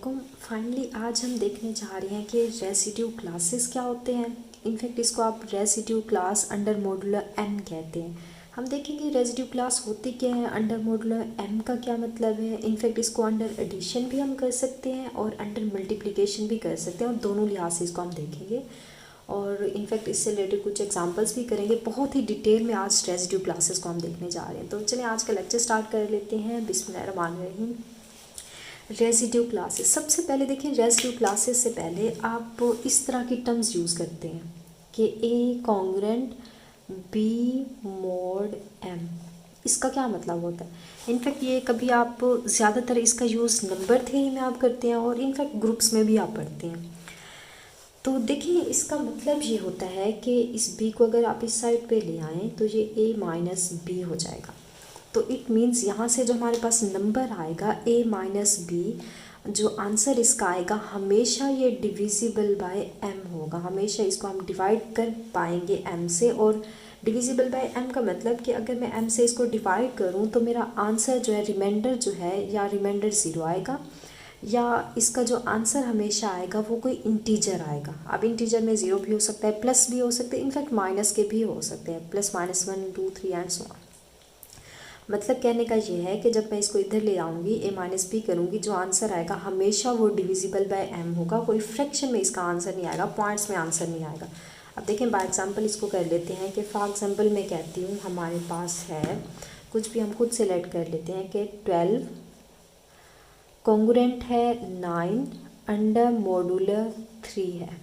वालेकुम। फाइनली आज हम देखने जा रहे हैं कि रेसिड्यू क्लासेस क्या होते हैं। इनफैक्ट इसको आप residue class under modular M कहते हैं। हम देखेंगे रेसिड्यू क्लास होती क्या है, अंडर मॉड्यूलर एम का क्या मतलब है। इनफैक्ट इसको अंडर एडिशन भी हम कर सकते हैं और अंडर मल्टीप्लिकेशन भी कर सकते हैं और दोनों लिहाज से इसको हम देखेंगे और इनफैक्ट इससे रिलेटेड कुछ एग्जांपल्स भी करेंगे। बहुत ही डिटेल में आज रेसिड्यू क्लासेस को हम देखने जा रहे हैं। तो चलिए आज का लेक्चर स्टार्ट कर लेते हैं। बिस्मिल्लाहिर्रहमानिर्रहीम। रेसिड्यू क्लासेस, सबसे पहले देखें रेसिड्यू क्लासेस से पहले आप इस तरह की टर्म्स यूज़ करते हैं कि ए कॉन्ग्रेंट बी मोड एम। इसका क्या मतलब होता है। इनफैक्ट ये कभी आप ज़्यादातर इसका यूज़ नंबर थ्योरी में आप करते हैं और इनफैक्ट ग्रुप्स में भी आप पढ़ते हैं। तो देखिए इसका मतलब ये होता है कि इस बी को अगर आप इस साइड पे ले आएँ तो ये ए माइनस बी हो जाएगा। तो इट मीन्स यहाँ से जो हमारे पास नंबर आएगा a माइनस बी, जो आंसर इसका आएगा हमेशा ये डिविजिबल बाय m होगा। हमेशा इसको हम डिवाइड कर पाएंगे m से। और डिविजिबल बाय m का मतलब कि अगर मैं m से इसको डिवाइड करूँ तो मेरा आंसर जो है रिमाइंडर जो है या रिमाइंडर ज़ीरो आएगा या इसका जो आंसर हमेशा आएगा वो कोई इंटीजर आएगा। अब इंटीजर में ज़ीरो भी हो सकता है, प्लस भी हो सकते हैं, इनफैक्ट माइनस के भी हो सकते हैं, plus minus 1 2 3 and so on. मतलब कहने का ये है कि जब मैं इसको इधर ले आऊँगी ए माइनस बी करूँगी, जो आंसर आएगा हमेशा वो डिविजिबल बाय एम होगा। कोई फ्रैक्शन में इसका आंसर नहीं आएगा, पॉइंट्स में आंसर नहीं आएगा। अब देखें बाय एग्जांपल इसको कर लेते हैं कि फॉर एग्जांपल मैं कहती हूँ हमारे पास है कुछ भी, हम खुद सेलेक्ट कर लेते हैं कि 12 कॉन्ग्रुएंट है 9 अंडर मॉड्यूलर 3 है।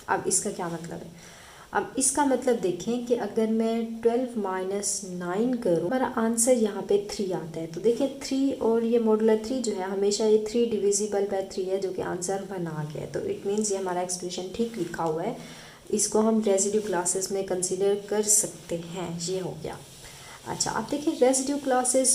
अब इसका क्या मतलब है। अब इसका मतलब देखें कि अगर मैं 12 माइनस 9 करूँ हमारा आंसर यहाँ पे 3 आता है। तो देखिए 3 और ये मॉड्यूलर 3 जो है हमेशा ये 3 डिविजिबल बाय 3 है, जो कि आंसर 1 आ गया है। तो इट मीन्स ये हमारा एक्सप्रेशन ठीक लिखा हुआ है। इसको हम रेसिड्यू क्लासेस में कंसिडर कर सकते हैं। ये हो गया। अच्छा अब देखिए रेसिड्यू क्लासेस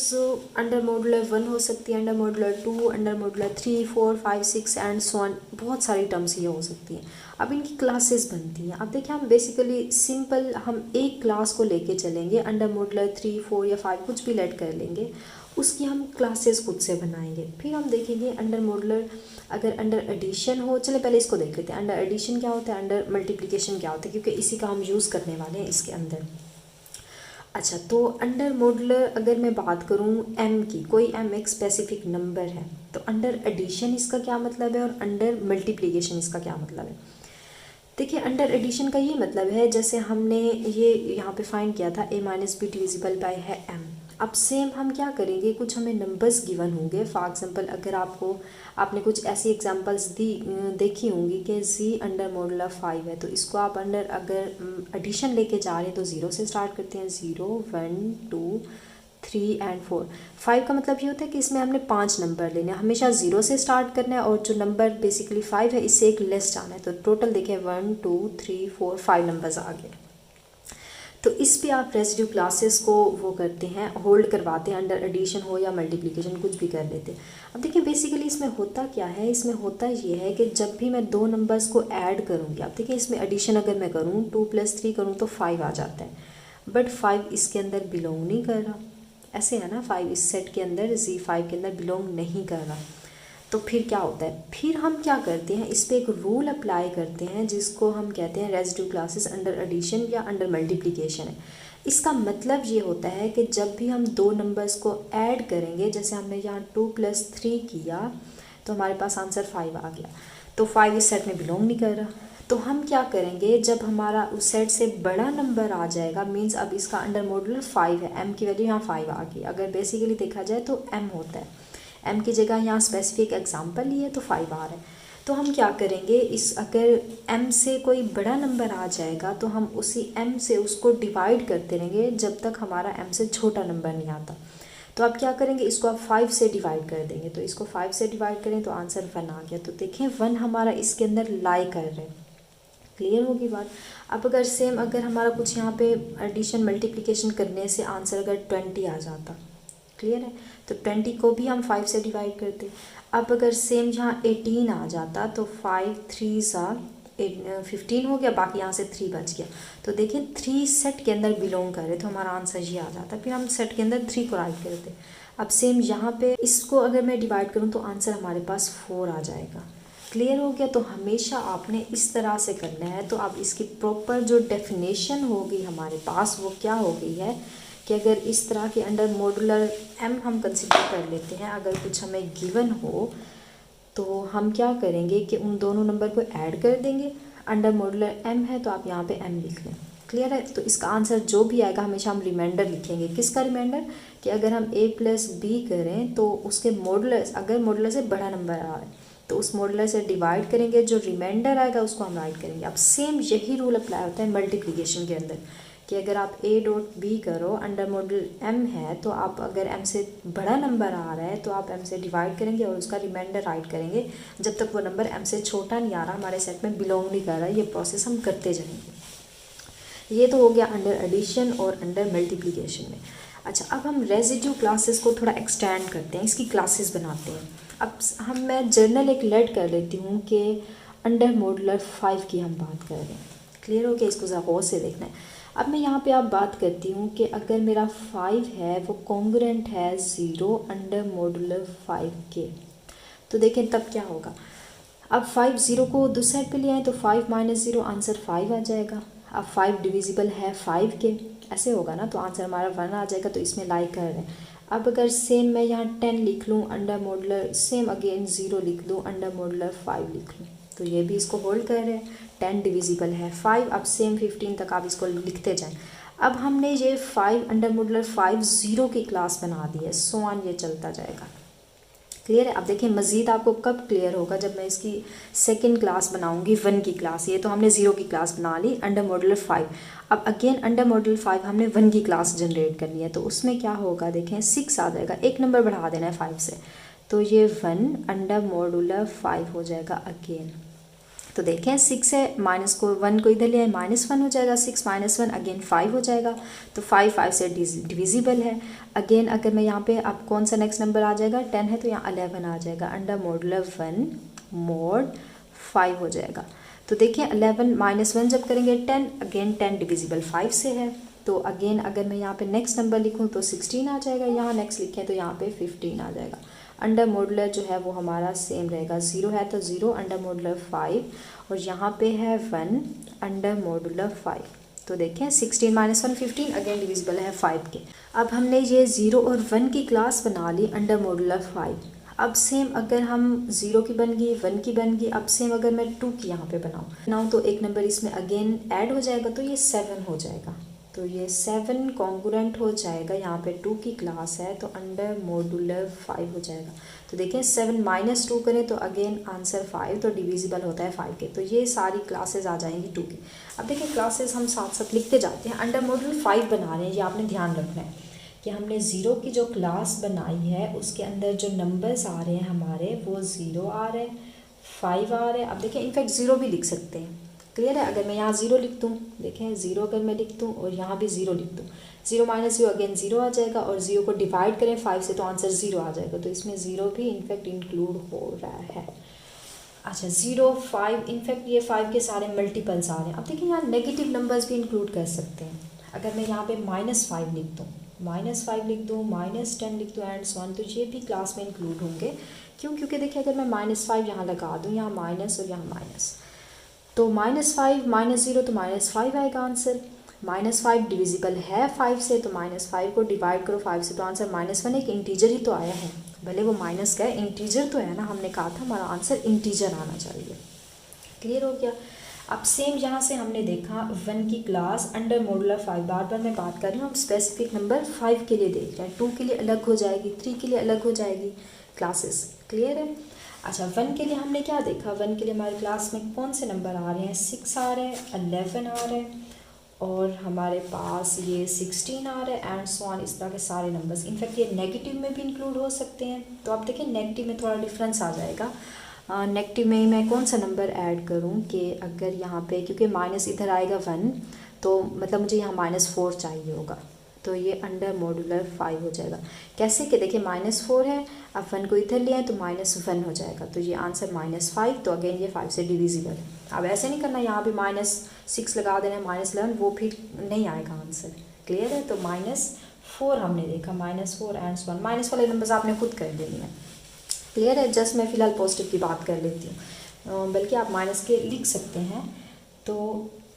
अंडर मॉड्यूलर 1 हो सकती है, under modular 2, under modular 3 4 5 6 and so on. बहुत सारी टर्म्स ये हो सकती हैं। अब इनकी क्लासेस बनती हैं। अब देखिए हम बेसिकली सिंपल हम एक क्लास को लेके चलेंगे, अंडर मॉड्यूलर 3 4 या 5 कुछ भी लेट कर लेंगे, उसकी हम क्लासेस खुद से बनाएंगे। फिर हम देखेंगे अंडर मॉड्यूलर अगर अंडर एडिशन हो। चले पहले इसको देख लेते हैं, अंडर एडिशन क्या होता है, अंडर मल्टीप्लिकेशन क्या होता है, क्योंकि इसी का हम यूज़ करने वाले हैं इसके अंदर। अच्छा तो अंडर मॉड्यूलर अगर मैं बात करूं m की, कोई m एक स्पेसिफिक नंबर है, तो अंडर एडिशन इसका क्या मतलब है और अंडर मल्टीप्लिकेशन इसका क्या मतलब है। देखिए अंडर एडिशन का ये मतलब है जैसे हमने ये यहाँ पे फाइंड किया था a minus be divisible by है m। अब सेम हम क्या करेंगे, कुछ हमें नंबर्स गिवन होंगे। फॉर एग्जांपल अगर आपने कुछ ऐसी एग्जांपल्स देखी होंगी कि z अंडर मॉड्यूलर 5 है, तो इसको आप अंडर अगर एडिशन लेके जा रहे हैं तो 0 से स्टार्ट करते हैं। 0 1 2 3 एंड 4। 5 का मतलब ये होता है कि इसमें हमने 5 नंबर लेने हैं, हमेशा 0 से स्टार्ट करना है और जो नंबर बेसिकली 5 है इससे एक लेस जाना है। तो टोटल देखें 1 2 3 4 5 नंबर्स आ गए। तो इस पे आप रेसिड्यू क्लासेस को वो करते हैं, होल्ड करवाते हैं, अंडर एडिशन हो या मल्टीप्लिकेशन कुछ भी कर लेते हैं। अब देखिए बेसिकली इसमें होता क्या है, इसमें होता ये है कि जब भी मैं दो नंबर्स को ऐड करूँगी, अब देखिए इसमें एडिशन अगर मैं करूँ 2 + 3 करूँ तो 5 आ जाता है, बट 5 इसके अंदर बिलोंग नहीं कर रहा। ऐसे है ना, 5 इस सेट के अंदर Z5 के अंदर बिलोंग नहीं कर रहा। तो फिर क्या होता है, फिर हम क्या करते हैं, इस पर एक रूल अप्लाई करते हैं जिसको हम कहते हैं रेसिड्यू क्लासेस अंडर एडिशन या अंडर मल्टीप्लिकेशन है। इसका मतलब ये होता है कि जब भी हम दो नंबर्स को ऐड करेंगे, जैसे हमने यहाँ 2 + 3 किया तो हमारे पास आंसर 5 आ गया, तो 5 इस सेट में बिलोंग नहीं कर रहा। तो हम क्या करेंगे, जब हमारा उस सेट से बड़ा नंबर आ जाएगा, मीन्स अब इसका अंडर मॉड्यूलर 5 है, m की वैल्यू यहाँ 5 आ गई। अगर बेसिकली देखा जाए तो m होता है, m की जगह यहाँ स्पेसिफिक एग्जांपल लिए तो 5 आ रहा है। तो हम क्या करेंगे, इस अगर m से कोई बड़ा नंबर आ जाएगा तो हम उसी m से उसको डिवाइड करते रहेंगे जब तक हमारा m से छोटा नंबर नहीं आता। तो आप क्या करेंगे, इसको आप 5 से डिवाइड कर देंगे। तो इसको 5 से डिवाइड करें तो आंसर 1 आ गया। तो देखें 1 हमारा इसके अंदर लाई कर रहे हैं। क्लियर होगी बात। अब अगर सेम अगर हमारा कुछ यहाँ पे एडिशन मल्टीप्लिकेशन करने से आंसर अगर 20 आ जाता, क्लियर है, तो 20 को भी हम 5 से डिवाइड करते। अब अगर सेम यहाँ 18 आ जाता तो 5 3 15 हो गया, बाकी यहाँ से 3 बच गया। तो देखिए 3 सेट के अंदर बिलोंग करे तो हमारा आंसर ये आ जाता। फिर हम सेट के अंदर 3 को राइट करते। अब सेम यहाँ पे इसको अगर मैं डिवाइड करूँ तो आंसर हमारे पास 4 आ जाएगा। क्लियर हो गया। तो हमेशा आपने इस तरह से करना है। तो अब इसकी प्रॉपर जो डेफिनेशन होगी हमारे पास वो क्या हो गई है कि अगर इस तरह के अंडर मॉड्यूलर m हम कंसिडर कर लेते हैं, अगर कुछ हमें गिवन हो तो हम क्या करेंगे कि उन दोनों नंबर को ऐड कर देंगे। अंडर मॉड्यूलर m है तो आप यहाँ पे m लिख लें। क्लियर है। तो इसका आंसर जो भी आएगा हमेशा हम रिमाइंडर लिखेंगे। किसका रिमाइंडर? कि अगर हम a प्लस बी करें तो उसके मॉड्यूलर, अगर मॉड्यूलर से बड़ा नंबर आ रहा है तो उस मॉड्यूलर से डिवाइड करेंगे, जो रिमाइंडर आएगा उसको हम राइट करेंगे। अब सेम यही रूल अप्लाई होता है मल्टीप्लिकेशन के अंदर कि अगर आप a डॉट बी करो, अंडर मॉड्यूल m है तो आप अगर m से बड़ा नंबर आ रहा है तो आप m से डिवाइड करेंगे और उसका रिमाइंडर राइट करेंगे जब तक वो नंबर m से छोटा नहीं आ रहा, हमारे सेट में बिलोंग नहीं कर रहा। ये प्रोसेस हम करते जाएंगे। ये तो हो गया अंडर एडिशन और अंडर मल्टीप्लिकेशन में। अच्छा, अब हम रेजिड्यू क्लासेस को थोड़ा एक्सटेंड करते हैं, इसकी क्लासेस बनाते हैं। अब मैं जर्नल एक लेट कर लेती हूँ कि अंडर मॉड्यूलर 5 की हम बात कर रहे हैं। क्लियर हो गया। इसको ज़रा गौर से देखना है। अब मैं यहाँ पे आप बात करती हूँ कि अगर मेरा 5 है वो कॉन्ग्रुएंट है 0 अंडर मॉड्यूलर 5 के, तो देखें तब क्या होगा। अब 5 0 को दूसरे साइड पे ले आए तो 5 माइनस 0 आंसर 5 आ जाएगा। अब 5 डिविजिबल है 5 के, ऐसे होगा ना, तो आंसर हमारा 1 आ जाएगा। तो इसमें लाइक कर रहे हैं। अब अगर सेम मैं यहाँ 10 लिख लूँ अंडर मॉड्यूलर, सेम अगेन 0 लिख दूँ अंडर मॉड्यूलर 5 लिख लूँ, तो ये भी इसको होल्ड कर रहे हैं। 10 डिविजिबल है 5। अब सेम 15 तक आप इसको लिखते जाएं। अब हमने ये 5 अंडर मॉड्यूलर 5 0 की क्लास बना दी है, सो ऑन ये चलता जाएगा। क्लियर है। अब देखिए मज़ीद आपको कब क्लियर होगा, जब मैं इसकी सेकंड क्लास बनाऊंगी 1 की क्लास। ये तो हमने 0 की क्लास बना ली अंडर मॉड्यूलर 5। अब अगेन अंडर मॉड्यूलर 5 हमने 1 की क्लास जनरेट करनी है, तो उसमें क्या होगा देखें 6 आ जाएगा, एक नंबर बढ़ा देना है 5 से, तो ये 1 अंडर मॉड्यूलर 5 हो जाएगा अगेन। तो देखें 6 है, माइनस को 1 को इधर ले आए, -1 हो जाएगा। 6 माइनस 1 अगेन 5 हो जाएगा। तो 5 से डिविजिबल है। अगेन अगर मैं यहाँ पे, अब कौन सा नेक्स्ट नंबर आ जाएगा, 10 है तो यहाँ 11 आ जाएगा। अंडर मॉड्यूलर 1 मॉड 5 हो जाएगा। तो देखिए 11 -1 जब करेंगे 10, अगेन 10 डिविजिबल 5 से है। तो अगेन अगर मैं यहाँ पे नेक्स्ट नंबर लिखूँ तो 16 आ जाएगा। यहाँ नेक्स्ट लिखें तो यहाँ पे 15 आ जाएगा। अंडर मॉड्यूलर जो है वो हमारा सेम रहेगा, 0 है तो 0 अंडर मॉड्यूलर 5, और यहाँ पे है 1 अंडर मॉड्यूलर 5। तो देखें 16 माइनस 1 15, अगेन डिविजिबल है 5 के। अब हमने ये 0 और 1 की क्लास बना ली अंडर मॉड्यूलर 5। अब सेम अगर हम 0 की बन गई, 1 की बन गई, अब सेम अगर मैं 2 की यहाँ पे बनाऊँ तो एक नंबर इसमें अगेन ऐड हो जाएगा, तो ये 7 हो जाएगा। तो ये 7 कॉन्ग्रुएंट हो जाएगा, यहाँ पे 2 की क्लास है तो अंडर मॉड्यूलर 5 हो जाएगा। तो देखें 7 माइनस 2 करें तो अगेन आंसर 5, तो डिविजिबल होता है 5 के। तो ये सारी क्लासेस आ जाएंगी 2 की। अब देखिए क्लासेस हम साथ साथ लिखते जाते हैं। अंडर मॉड्यूलर 5 बना रहे हैं, ये आपने ध्यान रखना है कि हमने 0 की जो क्लास बनाई है उसके अंदर जो नंबर्स आ रहे हैं हमारे वो 0 आ रहे हैं, 5 आ रहे हैं। अब देखिए इनफैक्ट 0 भी लिख सकते हैं। क्लियर है। अगर मैं यहाँ 0 लिख दूँ, देखें 0 अगर मैं लिख दूँ और यहाँ भी 0 लिख दूँ, 0 माइनस 0 अगेन 0 आ जाएगा, और 0 को डिवाइड करें 5 से तो आंसर 0 आ जाएगा। तो इसमें 0 भी इनफैक्ट इंक्लूड हो रहा है। अच्छा 0 5, इनफैक्ट ये 5 के सारे मल्टीपल्स आ रहे हैं। अब देखिए यहाँ नेगेटिव नंबर्स भी इंक्लूड कर सकते हैं। अगर मैं यहाँ पे -5 लिख दूँ, -5 लिख दूँ, -10 लिख दूँ एंड 1, तो ये भी क्लास में इंक्लूड होंगे। क्यों? क्योंकि देखिए अगर मैं -5 यहाँ लगा दूँ, यहाँ माइनस और यहाँ माइनस, तो -5 -0 तो -5 आएगा आंसर। -5 डिविजिबल है 5 से, तो -5 को डिवाइड करो 5 से तो आंसर -1, एक इंटीजर ही तो आया है, भले वो माइनस का है, इंटीजर तो है ना। हमने कहा था हमारा आंसर इंटीजर आना चाहिए। क्लियर हो गया। अब सेम यहाँ से हमने देखा 1 की क्लास अंडर मॉड्यूलर 5, बार बार मैं बात कर रही हूँ, हम स्पेसिफिक नंबर 5 के लिए देख रहे हैं, 2 के लिए अलग हो जाएगी, 3 के लिए अलग हो जाएगी क्लासेस। क्लियर है। अच्छा 1 के लिए हमने क्या देखा, 1 के लिए हमारे क्लास में कौन से नंबर आ रहे हैं, 6 आ रहे हैं, 11 आ रहे हैं, और हमारे पास ये 16 आ रहा है एंड सो ऑन, इस तरह के सारे नंबर्स। इनफैक्ट ये नेगेटिव में भी इंक्लूड हो सकते हैं। तो आप देखें नेगेटिव में थोड़ा डिफरेंस आ जाएगा। नेगेटिव में मैं कौन सा नंबर ऐड करूं कि अगर यहाँ पे, क्योंकि माइनस इधर आएगा 1, तो मतलब मुझे यहाँ -4 चाहिए होगा, तो ये अंडर मॉड्यूलर 5 हो जाएगा। कैसे कि देखिए -4 है, अब 1 को इधर ले आए तो -1 हो जाएगा, तो ये आंसर -5, तो अगेन ये 5 से डिविजिबल है। अब ऐसे नहीं करना, यहाँ भी -6 लगा देना है, -11, वो फिर नहीं आएगा आंसर। क्लियर है। तो 4 हमने देखा, -4 एंड सो ऑन। माइनस वाले नंबर्स आपने खुद कर देनी है, क्लियर है। जस्ट मैं फ़िलहाल पॉजिटिव की बात कर लेती हूँ, बल्कि आप माइनस के लिख सकते हैं। तो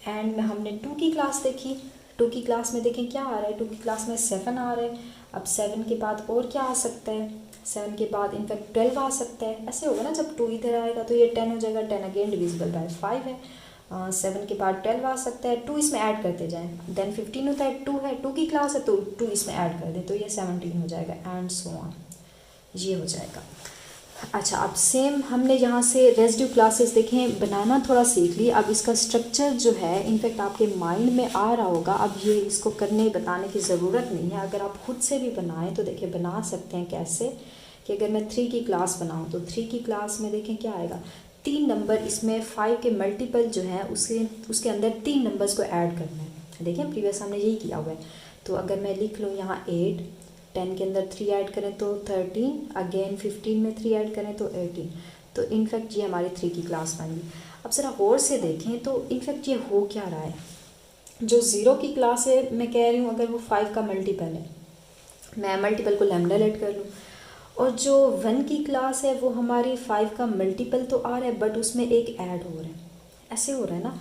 एंड में हमने 2 की क्लास देखी, 2 की क्लास में देखें क्या आ रहा है, 2 की क्लास में 7 आ रहा है। अब 7 के बाद और क्या आ सकता है, 7 के बाद इनफैक्ट 12 आ सकता है। ऐसे होगा ना, जब 2 इधर आएगा तो ये 10 हो जाएगा, 10 अगेन डिविजिबल बाय 5 है। 7 के बाद 12 आ सकता है, 2 इसमें ऐड करते जाएं, देन 15 होता है, 2 है, 2 की क्लास है तो 2 इसमें ऐड कर दें तो ये 17 हो जाएगा एंड सो ऑन, ये हो जाएगा। अच्छा, अब सेम हमने यहाँ से रेसिड्यू क्लासेस देखें, बनाना थोड़ा सीख ली। अब इसका स्ट्रक्चर जो है इनफैक्ट आपके माइंड में आ रहा होगा, अब ये इसको करने बताने की ज़रूरत नहीं है। अगर आप खुद से भी बनाएं तो देखिए बना सकते हैं कैसे, कि अगर मैं 3 की क्लास बनाऊँ तो 3 की क्लास में देखें क्या आएगा, 3 नंबर, इसमें 5 के मल्टीपल जो है उसके अंदर 3 नंबर्स को ऐड करना है। देखें प्रीवियस हमने यही किया हुआ है। तो अगर मैं लिख लूँ यहाँ 8, 10 के अंदर 3 ऐड करें तो 13, अगेन 15 में 3 ऐड करें तो 18, तो इनफैक्ट ये हमारी 3 की क्लास बन गई। अब ज़रा गौर से देखें तो इनफैक्ट ये हो क्या रहा है, जो 0 की क्लास है मैं कह रही हूँ अगर वो 5 का मल्टीपल है, मैं मल्टीपल को लैम्डा लेट कर लूँ, और जो 1 की क्लास है वो हमारी 5 का मल्टीपल तो आ रहा है बट उसमें एक ऐड हो रहा है, ऐसे हो रहा है ना।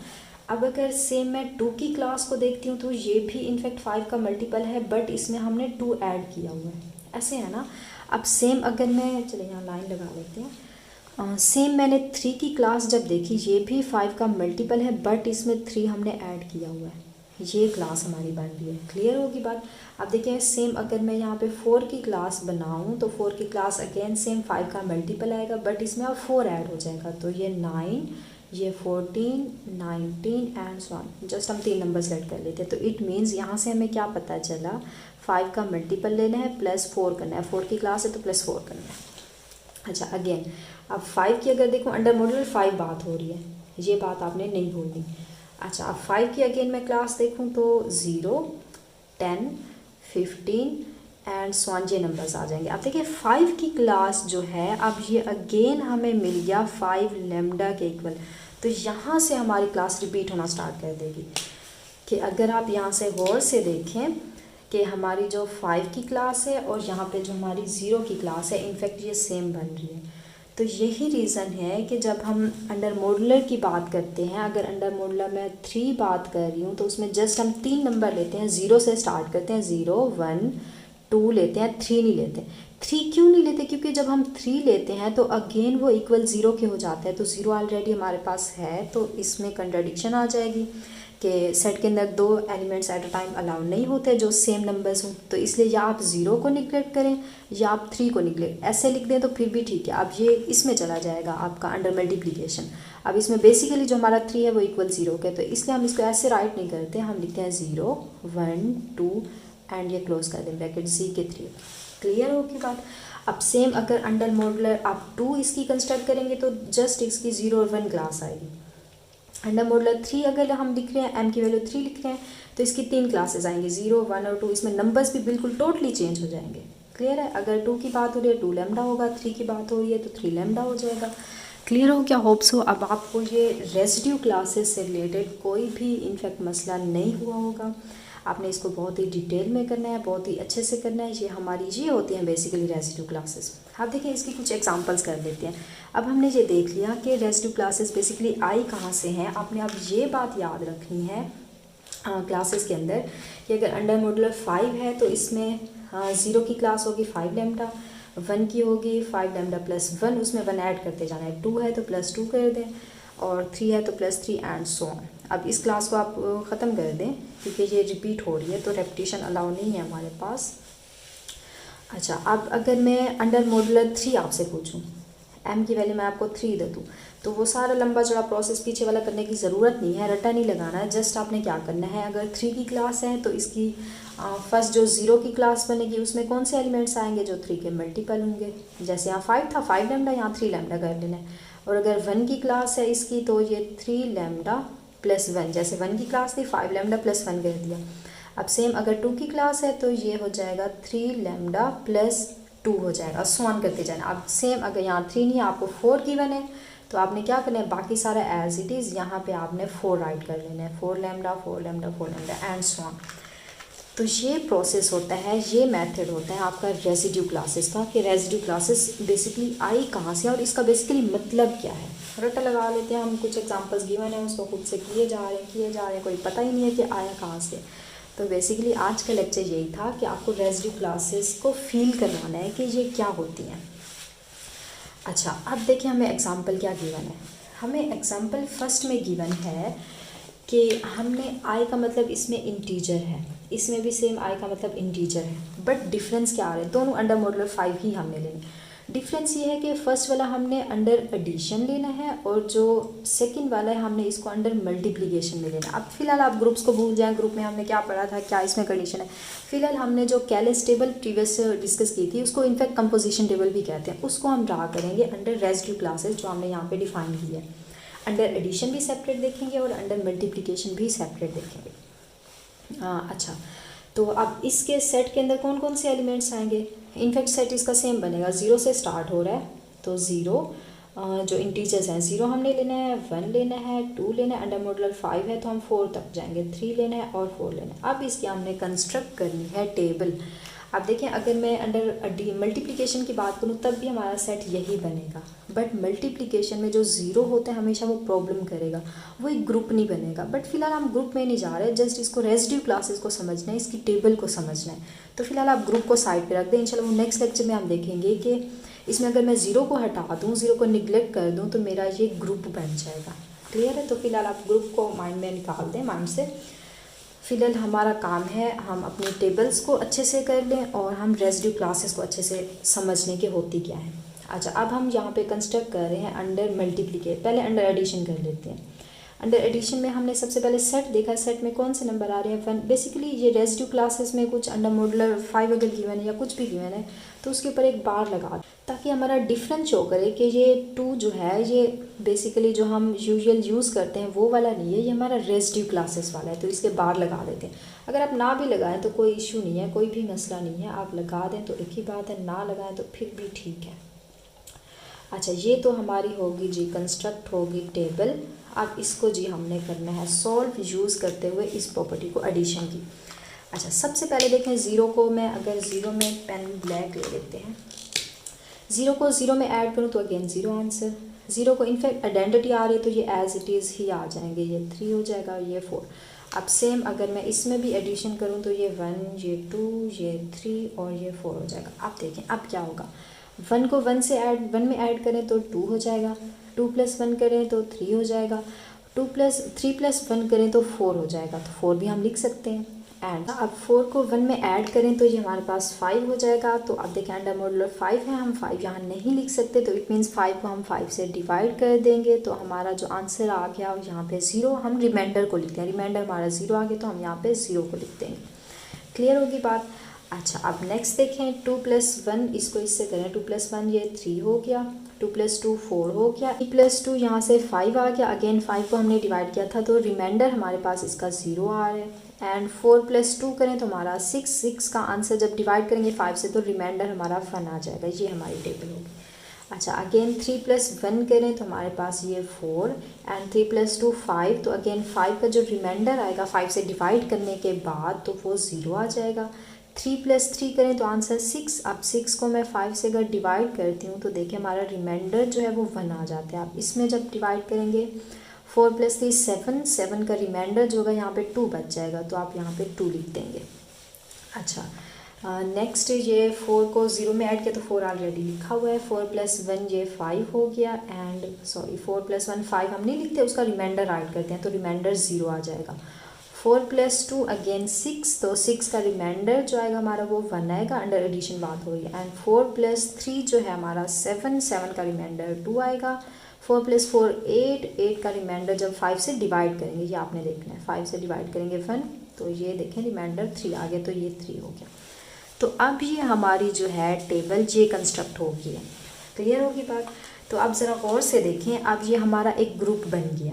अब अगर सेम मैं 2 की क्लास को देखती हूँ तो ये भी इनफैक्ट 5 का मल्टीपल है बट इसमें हमने 2 ऐड किया हुआ है, ऐसे है ना। अब सेम अगर मैं, चलिए यहाँ लाइन लगा लेते हैं, सेम मैंने 3 की क्लास जब देखी, ये भी 5 का मल्टीपल है बट इसमें 3 हमने ऐड किया हुआ है, ये क्लास हमारी बन रही है, क्लियर होगी बात। अब देखिए सेम अगर मैं यहाँ पे 4 की क्लास बनाऊँ तो 4 की क्लास अगेन सेम 5 का मल्टीपल आएगा बट इसमें अब 4 ऐड हो जाएगा, तो ये 9, ये 14, 19 एंड सो ऑन। जस्ट हम 3 नंबर सेट कर लेते हैं, तो इट मीन्स यहाँ से हमें क्या पता चला, 5 का मल्टीपल लेना है प्लस 4 करना है, 4 की क्लास है तो प्लस 4 करना है। अच्छा अगेन अब 5 की अगर देखो अंडर मॉड्यूलर 5 बात हो रही है, ये बात आपने नहीं भूलनी। अच्छा अब 5 की अगेन मैं क्लास देखूँ तो 0, 10, 15 एंड सो ऑन, ये नंबर्स आ जाएंगे। अब देखिए 5 की क्लास जो है, अब ये अगेन हमें मिल गया 5 लैम्डा के इक्वल, तो यहाँ से हमारी क्लास रिपीट होना स्टार्ट कर देगी। कि अगर आप यहाँ से गौर से देखें कि हमारी जो 5 की क्लास है और यहाँ पे जो हमारी 0 की क्लास है इनफैक्ट ये सेम बन रही है। तो यही रीज़न है कि जब हम अंडर मॉड्यूलर की बात करते हैं, अगर अंडर मॉड्यूलर में 3 बात कर रही हूँ तो उसमें जस्ट हम 3 नंबर लेते हैं, 0 से स्टार्ट करते हैं, 0, 1, 2 लेते हैं, 3 नहीं लेते। 3 क्यों नहीं लेते, क्योंकि जब हम 3 लेते हैं तो अगेन वो इक्वल 0 के हो जाते हैं, तो 0 ऑलरेडी हमारे पास है, तो इसमें कंट्राडिक्शन आ जाएगी कि सेट के अंदर 2 elements at a time allow नहीं होते जो सेम नंबर्स हों, तो इसलिए या आप 0 को निगलेक्ट करें या आप 3 को निगलेक्ट, ऐसे लिख दें तो फिर भी ठीक है। अब ये इसमें चला जाएगा आपका अंडर मल्टीप्लिकेशन, अब इसमें बेसिकली जो हमारा 3 है वो इक्वल 0 के, तो इसलिए हम इसको ऐसे राइट नहीं करते, हम लिखते हैं 0, 1, 2 एंड ये क्लोज कर दें ब्रैकेट जी के 3। क्लियर होगी बात। अब सेम अगर अंडर मॉड्यूलर आप 2 इसकी कंस्ट्रक्ट करेंगे तो जस्ट इसकी 0 और 1 क्लास आएगी। अंडर मॉड्यूलर 3 अगर हम लिख रहे हैं, m की वैल्यू 3 लिख रहे हैं तो इसकी 3 क्लासेस आएंगी, 0, 1 और 2, इसमें नंबर्स भी बिल्कुल टोटली चेंज हो जाएंगे। क्लियर है। अगर 2 की बात हो रही है 2 लैम्डा होगा, 3 की बात हो रही है तो 3 लैम्डा हो जाएगा। क्लियर हो क्या, होप्स हो। अब आपको ये रेसिड्यू क्लासेस से रिलेटेड कोई भी इनफैक्ट मसला नहीं हुआ होगा, आपने इसको बहुत ही डिटेल में करना है, बहुत ही अच्छे से करना है। ये हमारी ये होती हैं बेसिकली रेसिड्यू क्लासेस। अब देखिए इसकी कुछ एग्जांपल्स कर लेते हैं। अब हमने ये देख लिया कि रेसिड्यू क्लासेस बेसिकली आई कहाँ से हैं। आपने अब ये बात याद रखनी है क्लासेस के अंदर कि अगर अंडर मॉड्यूलर 5 है तो इसमें 0 की क्लास होगी 5 लैम्डा, 1 की होगी 5 लैम्डा प्लस 1, उसमें 1 ऐड करते जाना है, 2 है तो प्लस 2 कर दें, और 3 है तो प्लस 3 एंड सो ऑन। अब इस क्लास को आप ख़त्म कर दें क्योंकि ये रिपीट हो रही है तो रेपिटेशन अलाउ नहीं है हमारे पास। अच्छा अब अगर मैं अंडर मॉड्यूलर 3 आपसे पूछूं, m की वैल्यू मैं आपको 3 दे दूँ तो वो सारा लंबा चौड़ा प्रोसेस पीछे वाला करने की ज़रूरत नहीं है, रट्टा नहीं लगाना है। जस्ट आपने क्या करना है, अगर 3 की क्लास है तो इसकी फर्स्ट जो 0 की क्लास बनेगी उसमें कौन से एलिमेंट्स आएंगे जो 3 के मल्टीपल होंगे। जैसे यहाँ 5 था, 5 लैम्डा, यहाँ 3 लैम्डा कर लेना है। और अगर 1 की क्लास है इसकी तो ये 3 लैम्डा प्लस 1, जैसे 1 की क्लास थी 5 लैम्डा प्लस 1 कर दिया। अब सेम अगर 2 की क्लास है तो ये हो जाएगा 3 लैम्डा प्लस 2 हो जाएगा, सॉन करते जाना। अब सेम अगर यहाँ 3 नहीं आपको 4 गिवन है तो आपने क्या करना है, बाकी सारा एज इट इज़ यहाँ पे आपने 4 राइट कर लेना है, 4 lambda 4 lambda 4 lambda and so on. तो ये प्रोसेस होता है, ये मेथड होता है आपका रेजिड्यू क्लासेस का, कि रेजिड्यू क्लासेस बेसिकली आई कहाँ से और इसका बेसिकली मतलब क्या है। रट्टा लगा लेते हैं हम, कुछ एग्जांपल्स गिवन है उसको खुद से किए जा रहे हैं, कोई पता ही नहीं है कि आया कहाँ से। तो बेसिकली आज का लेक्चर यही था कि आपको रेजिड्यू क्लासेस को फील करवाना है कि ये क्या होती हैं। अच्छा, अब देखिए हमें एग्जांपल क्या गिवन है। हमें एग्जांपल फर्स्ट में गिवन है कि हमने आई का मतलब इसमें इंटीजर है, इसमें भी सेम आई का मतलब इंटीजर है, बट डिफरेंस क्या आ रहा है, दोनों अंडर मॉडुलर 5 ही हमने लेने। डिफरेंस ये है कि फर्स्ट वाला हमने अंडर एडिशन लेना है और जो सेकंड वाला है हमने इसको अंडर मल्टीप्लिकेशन में लेना है। अब फिलहाल आप ग्रुप्स को भूल जाएं, ग्रुप में हमने क्या पढ़ा था, क्या इसमें कंडीशन है। फिलहाल हमने जो कैलेस टेबल प्रीवियस डिस्कस की थी उसको इनफैक्ट कंपोजिशन टेबल भी कहते हैं, उसको हम ड्रा करेंगे अंडर रेजिड्यू क्लासेस जो हमने यहाँ पे डिफाइन की है। अंडर एडिशन भी सेपरेट देखेंगे और अंडर मल्टीप्लिकेशन भी सेपरेट देखेंगे। अच्छा, तो अब इसके सेट के अंदर कौन कौन से एलिमेंट्स आएंगे। इनफैक्ट सेट इसका सेम बनेगा, 0 से स्टार्ट हो रहा है तो 0 जो इंटीजर्स हैं 0 हमने लेना है, 1 लेना है, 2 लेना है, अंडर मॉडुलर 5 है तो हम 4 तक जाएंगे, 3 लेना है और 4 लेना है। अब इसकी हमने कंस्ट्रक्ट करनी है टेबल। अब देखें, अगर मैं अंडर मल्टीप्लिकेशन की बात करूँ तब भी हमारा सेट यही बनेगा, बट मल्टीप्लिकेशन में जो 0 होता है हमेशा वो प्रॉब्लम करेगा, वो एक ग्रुप नहीं बनेगा। बट फिलहाल हम ग्रुप में नहीं जा रहे, जस्ट इसको रेजिड्यू क्लासेस को समझना है, इसकी टेबल को समझना है। तो फिलहाल आप ग्रुप को साइड पे रख दें, इंशाल्लाह वो नेक्स्ट लेक्चर में हम देखेंगे कि इसमें अगर मैं 0 को हटा दूँ, 0 को निगलेक्ट कर दूँ तो मेरा ये ग्रुप बन जाएगा। क्लियर है। तो फिलहाल आप ग्रुप को माइंड में निकाल दें, माइंड से। फिलहाल हमारा काम है हम अपनी टेबल्स को अच्छे से कर लें और हम रेजिड्यू क्लासेस को अच्छे से समझने के होती क्या है। अच्छा, अब हम यहाँ पे कंस्ट्रक्ट कर रहे हैं अंडर मल्टीप्लिकेशन, पहले अंडर एडिशन कर लेते हैं। अंडर एडिशन में हमने सबसे पहले सेट देखा, सेट में कौन से नंबर आ रहे हैं 1। बेसिकली ये रेजिड्यू क्लासेस में कुछ अंडर मॉडुलर 5 अगर गिवन है या कुछ भी गिवन है तो उसके ऊपर एक बार लगा ताकि हमारा डिफरेंस शो करे कि ये 2 जो है ये बेसिकली जो हम यूजुअल यूज़ करते हैं वो वाला नहीं है, ये हमारा रेजिड्यू क्लासेस वाला है, तो इसके बार लगा देते हैं। अगर आप ना भी लगाएं तो कोई इशू नहीं है, कोई भी मसला नहीं है, आप लगा दें तो एक ही बात है, ना लगाएं तो फिर भी ठीक है। अच्छा, ये तो हमारी होगी जी कंस्ट्रक्ट होगी टेबल। अब इसको जी हमने करना है सॉल्व यूज़ करते हुए इस प्रॉपर्टी को एडिशन की। अच्छा, सबसे पहले देखें 0 को मैं अगर 0 में पेन ब्लैक ले लेते हैं, 0 को 0 में ऐड करूँ तो अगेन 0 आंसर। 0 को इनफैक्ट आइडेंटिटी आ रही है तो ये एज इट इज़ ही आ जाएंगे, ये 3 हो जाएगा और ये 4। अब सेम अगर मैं इसमें भी एडिशन करूँ तो ये 1, ये 2, ये 3 और ये 4 हो जाएगा। अब देखें अब क्या होगा, 1 को 1 में ऐड करें तो 2 हो जाएगा, 2 + 1 करें तो 3 हो जाएगा, 3 + 1 करें तो 4 हो जाएगा, तो 4 भी हम लिख सकते हैं। एंड अब 4 को 1 में ऐड करें तो ये हमारे पास 5 हो जाएगा। तो अब देखें अंडर मॉडुलर 5 है, हम 5 यहाँ नहीं लिख सकते, तो इट मीन्स 5 को हम 5 से डिवाइड कर देंगे तो हमारा जो आंसर आ गया यहाँ पे 0, हम रिमाइंडर को लिखते हैं, रिमाइंडर हमारा 0 आ गया तो हम यहाँ पे 0 को लिख देंगे। क्लियर होगी बात। अच्छा, अब नेक्स्ट देखें 2 + 1, इसको इससे करें 2 + 1 ये 3 हो गया, 2 + 2 4 हो गया, 3 + 2 यहाँ से 5 आ गया, अगेन 5 को हमने डिवाइड किया था तो रिमाइंडर हमारे पास इसका 0 आ रहा है। एंड 4 + 2 करें तो हमारा 6 का आंसर जब डिवाइड करेंगे 5 से तो रिमाइंडर हमारा 1 आ जाएगा, ये हमारी टेबल होगी। अच्छा, अगेन 3 + 1 करें तो हमारे पास ये 4 एंड 3 + 2 5, तो अगेन 5 का जो रिमाइंडर आएगा 5 से डिवाइड करने के बाद तो वो 0 आ जाएगा। 3 + 3 करें तो आंसर 6। अब 6 को मैं 5 से अगर डिवाइड करती हूँ तो देखिए हमारा रिमाइंडर जो है वो 1 आ जाता है। आप इसमें जब डिवाइड करेंगे 4 + 3 7, 7 का रिमाइंडर जो होगा यहाँ पे 2 बच जाएगा, तो आप यहाँ पे 2 लिख देंगे। अच्छा, नेक्स्ट ये 4 को 0 में ऐड किया तो 4 ऑलरेडी लिखा हुआ है, 4 + 1 ये 5 हो गया एंड 4 + 1 5 हम नहीं लिखते, उसका रिमाइंडर ऐड करते हैं तो रिमाइंडर 0 आ जाएगा। 4 + 2 अगेन 6, तो 6 का रिमाइंडर जो आएगा हमारा वो 1 आएगा, अंडर एडिशन बात हो रही है। एंड 4 + 3 जो है हमारा 7, 7 का रिमाइंडर 2 आएगा। 4 + 4 8, 8 का रिमाइंडर जब 5 से डिवाइड करेंगे, ये आपने देखना है, 5 से डिवाइड करेंगे 1 तो ये देखें रिमाइंडर 3 आ गया, तो ये 3 हो गया। तो अब ये हमारी जो है टेबल ये कंस्ट्रक्ट होगी है। क्लियर होगी बात। तो अब ज़रा गौर से देखें, अब ये हमारा एक ग्रुप बन गया।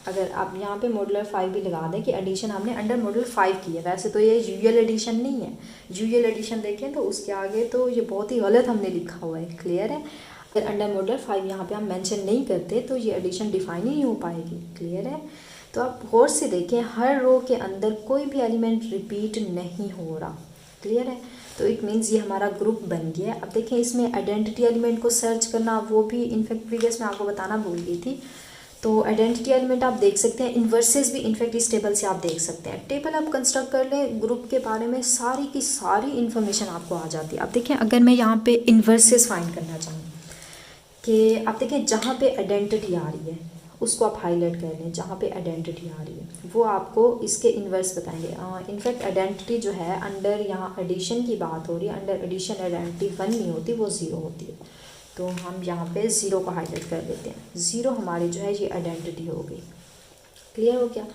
अगर आप यहाँ पे मॉडुलर 5 भी लगा दें कि एडिशन हमने अंडर मॉडुलर 5 की है, वैसे तो ये यूजुअल एडिशन नहीं है, यूजुअल एडिशन देखें तो उसके आगे तो ये बहुत ही गलत हमने लिखा हुआ है। क्लियर है। अगर अंडर मॉडुलर 5 यहाँ पे हम मेंशन नहीं करते तो ये एडिशन डिफाइन ही नहीं हो पाएगी। क्लियर है। तो आप गौर से देखें हर रो के अंदर कोई भी एलिमेंट रिपीट नहीं हो रहा। क्लियर है? तो इट मीन्स ये हमारा ग्रुप बन गया है। अब देखें इसमें आइडेंटिटी एलिमेंट को सर्च करना, वो भी इनफैक्ट प्रीवियस में आपको बताना भूल गई थी। तो आइडेंटिटी एलिमेंट आप देख सकते हैं, इन्वर्सेस भी इनफैक्ट इस टेबल से आप देख सकते हैं। टेबल आप कंस्ट्रक्ट कर लें, ग्रुप के बारे में सारी की सारी इन्फॉर्मेशन आपको आ जाती है। अब देखें अगर मैं यहाँ पे इन्वर्सेस फाइंड करना चाहूँ कि आप देखें जहाँ पे आइडेंटिटी आ रही है उसको आप हाईलाइट कर लें, जहाँ पे आइडेंटिटी आ रही है वो आपको इसके इन्वर्स बताएंगे। इनफैक्ट आइडेंटिटी जो है अंडर यहाँ एडिशन की बात हो रही है, अंडर एडिशन आइडेंटिटी 1 नहीं होती, वो 0 होती है। तो हम यहाँ पे 0 को हाईलाइट कर लेते हैं। 0 हमारी जो है ये आइडेंटिटी हो गई। क्लियर हो गया?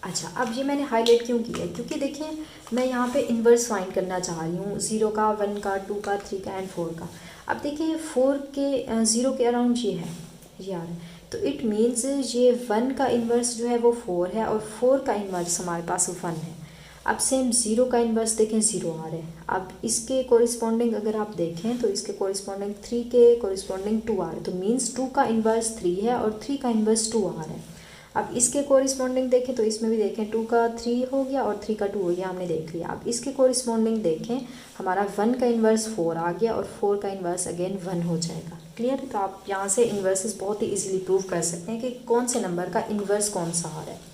अच्छा, अब ये मैंने हाईलाइट क्यों किया है? क्योंकि देखिए मैं यहाँ पे इन्वर्स फाइंड करना चाह रही हूँ 0 का, 1 का, 2 का, 3 का एंड 4 का। अब देखिए 4 के 0 के अराउंड ये है, ये आ रहा है, तो इट मीन्स ये 1 का इन्वर्स जो है वो 4 है और 4 का इन्वर्स हमारे पास 1 है। अब सेम 0 का इन्वर्स देखें 0 आ रहा है। अब इसके कोरिस्पॉन्डिंग अगर आप देखें तो इसके कोरिस्पॉन्डिंग 3 के कोरिस्पॉन्डिंग 2 आ रहा है, तो मीन्स 2 का इन्वर्स 3 है और 3 का इन्वर्स 2 आ रहा है। अब इसके कोरिस्पॉन्डिंग देखें तो इसमें भी देखें 2 का 3 हो गया और 3 का 2 हो गया, हमने देख लिया। अब इसके कोरिस्पॉन्डिंग देखें हमारा 1 का इन्वर्स 4 आ गया और 4 का इन्वर्स अगेन 1 हो जाएगा। क्लियर है? तो आप यहाँ से इन्वर्सेस बहुत ही इजीली प्रूव कर सकते हैं कि कौन से नंबर का इन्वर्स कौन सा आ रहा है।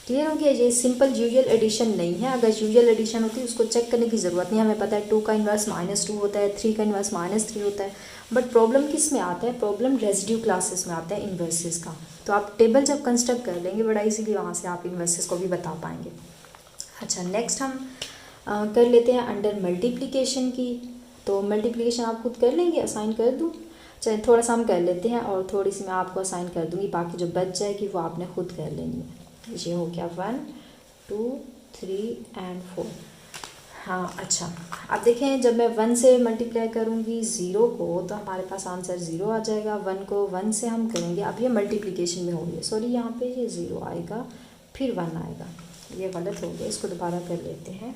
क्लियर हो गया? ये सिंपल यूजुअल एडिशन नहीं है। अगर यूजुअल एडिशन होती है उसको चेक करने की ज़रूरत नहीं है, हमें पता है 2 का इन्वर्स -2 होता है, 3 का इन्वर्स -3 होता है। बट प्रॉब्लम किस में आता है? प्रॉब्लम रेसिड्यू क्लासेस में आता है इन्वर्सेस का। तो आप टेबल जब कंस्ट्रक्ट कर लेंगे बड़ा इजीली वहाँ से आप इन्वर्सेस को भी बता पाएंगे। अच्छा, नेक्स्ट हम कर लेते हैं अंडर मल्टीप्लिकेशन की। तो मल्टीप्लिकेशन आप खुद कर लेंगे, असाइन कर दूँ? चलिए थोड़ा सा हम कर लेते हैं और थोड़ी सी मैं आपको असाइन कर दूँगी, बाकी जो बच जाएगी वो आपने खुद कर लेनी है। ये हो गया 1, 2, 3 एंड 4। हाँ, अच्छा, अब देखें जब मैं 1 से मल्टीप्लाई करूँगी 0 को तो हमारे पास आंसर 0 आ जाएगा। 1 को 1 से हम करेंगे, अब ये मल्टीप्लिकेशन में हो गया, सॉरी यहाँ पे ये 0 आएगा फिर 1 आएगा, ये गलत हो गया, इसको दोबारा कर लेते हैं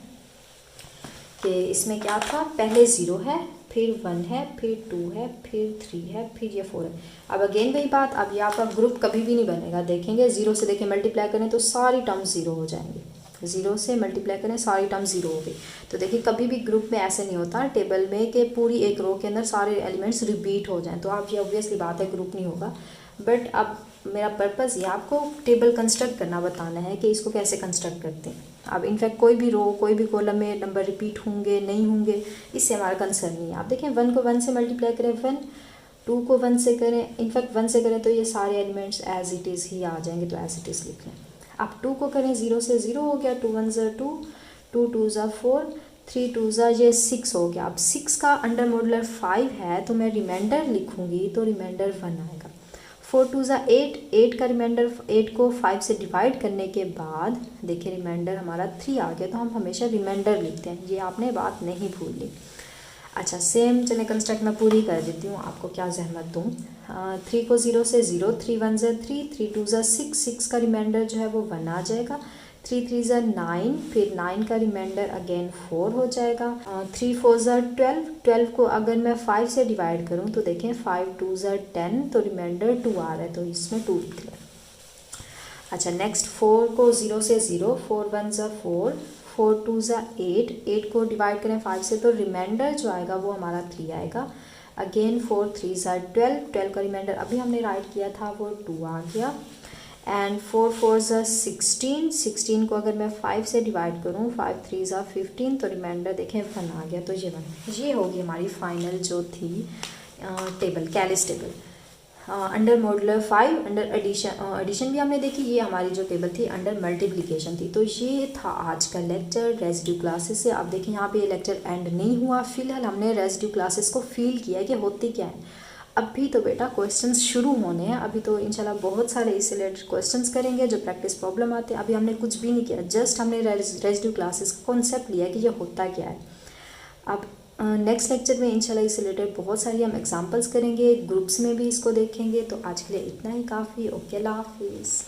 कि इसमें क्या था, पहले 0 है, फिर 1 है, फिर 2 है, फिर 3 है, फिर ये 4 है। अब अगेन वही बात, अब यहाँ पर ग्रुप कभी भी नहीं बनेगा। देखेंगे 0 से देखें मल्टीप्लाई करें तो सारी टर्म्स 0 हो जाएंगे। 0 से मल्टीप्लाई करें सारी टर्म्स 0 हो गई। तो देखिए कभी भी ग्रुप में ऐसे नहीं होता टेबल में कि पूरी एक रो के अंदर सारे एलिमेंट्स रिपीट हो जाएं, तो आप ये ऑब्वियसली बात है ग्रुप नहीं होगा। बट अब मेरा पर्पज़ ये आपको टेबल कंस्ट्रक्ट करना बताना है कि इसको कैसे कंस्ट्रक्ट करते हैं। अब इनफैक्ट कोई भी रो कोई भी कॉलम में नंबर रिपीट होंगे नहीं होंगे इससे हमारा कंसर्न नहीं है। आप देखें 1 को 1 से मल्टीप्लाई करें 1, 2 को 1 से करें, इनफैक्ट 1 से करें तो ये सारे एलिमेंट्स एज इट इज़ ही आ जाएंगे, तो एज इट इज़ लिख लें। अब 2 को करें 0 से 0 हो गया, 2 1 ज़ा 2, 2 2 ज़ा 4, 3 2 ज़ा ये 6 हो गया। अब 6 का अंडर मॉडुलर 5 है तो मैं रिमाइंडर लिखूंगी तो रिमाइंडर 1 आएगा। 4 2 ज़ा 8, 8 का रिमाइंडर 8 को 5 से डिवाइड करने के बाद देखिए रिमाइंडर हमारा 3 आ गया, तो हम हमेशा रिमाइंडर लिखते हैं, ये आपने बात नहीं भूलनी। अच्छा, सेम चले कंस्ट्रक्ट मैं पूरी कर देती हूँ, आपको क्या जहमत दूँ। 3 को 0 से 0, 3 1 ज़ा 3, 3 2 ज़ा 6, 6 का रिमाइंडर जो है वो 1 आ जाएगा। 3 3 ज़ा 9, फिर 9 का रिमाइंडर अगेन 4 हो जाएगा। 3 4 ज़ा 12, 12 को अगर मैं 5 से डिवाइड करूँ तो देखें 5 2 ज़ा 10, तो रिमाइंडर 2 आ रहा है, तो इसमें 2 लिख लें। अच्छा, नेक्स्ट 4 को 0 से 0, 4 1 ज़ा 4, 4 2 ज़ा 8, 8 को डिवाइड करें 5 से तो रिमाइंडर जो आएगा वो हमारा 3 आएगा। अगेन 4 3 ज़ा 12, 12 का रिमाइंडर अभी हमने राइट किया था वो 2 आ गया। एंड 4 4 ज़ा 16, 16 को अगर मैं 5 से डिवाइड करूँ 5 3 ज़ा 15, तो रिमाइंडर देखें 1 आ गया, तो ये 1। ये होगी हमारी फाइनल जो थी table, Cayley's table under modular 5, under addition भी हमने देखी, ये हमारी जो टेबल थी अंडर मल्टीप्लिकेशन थी। तो ये था आज का लेक्चर रेसिड्यू क्लासेस से। आप देखें यहाँ पे ये लेक्चर एंड नहीं हुआ, फिलहाल हमने रेसिड्यू क्लासेस को फील किया कि होती क्या है। अभी तो बेटा क्वेश्चंस शुरू होने हैं, अभी तो इंशाल्लाह बहुत सारे इससे रिलेटेड क्वेश्चंस करेंगे जो प्रैक्टिस प्रॉब्लम आते हैं। अभी हमने कुछ भी नहीं किया, जस्ट हमने रेसिड्यू क्लासेस का कॉन्सेप्ट लिया कि ये होता क्या है। अब नेक्स्ट लेक्चर में इंशाल्लाह इससे रिलेटेड बहुत सारी हम एग्जांपल्स करेंगे, ग्रुप्स में भी इसको देखेंगे। तो आज के लिए इतना ही काफ़ी। ओके, अल्लाह हाफिज़।